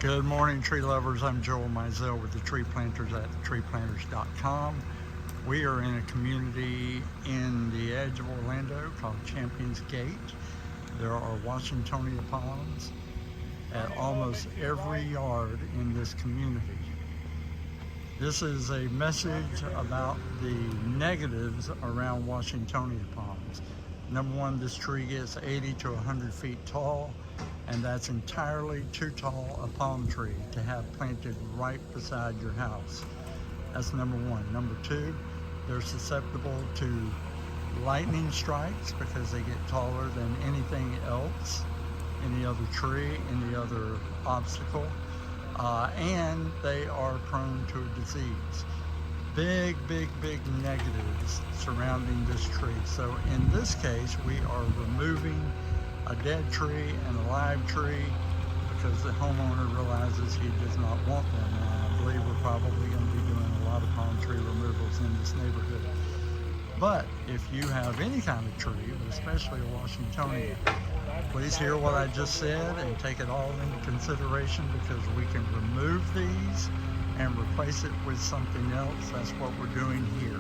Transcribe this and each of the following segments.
Good morning, tree lovers. I'm Joel Mizell with the Tree Planters at treeplanters.com. We are in a community in the edge of Orlando called Champions Gate. There are Washingtonia palms at almost every yard in this community. This is a message about the negatives around Washingtonia palms. Number one, this tree gets 80 to 100 feet tall, and that's entirely too tall a palm tree to have planted right beside your house. That's number one. Number two, they're susceptible to lightning strikes because they get taller than anything else, any other tree, any other obstacle, and they are prone to a disease. Big negatives surrounding this tree. So in this case, we are removing a dead tree and a live tree because the homeowner realizes he does not want them. And I believe we're probably going to be doing a lot of palm tree removals in this neighborhood. But if you have any kind of tree, especially a Washingtonia, please hear what I just said and take it all into consideration, because we can remove these and replace it with something else. That's what we're doing here.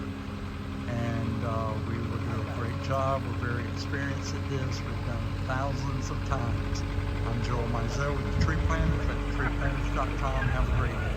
And we will do a great job. We're very experienced at this. We've done it thousands of times. I'm Joel Mizell with the Tree Planters at treeplanters.com. Have a great day.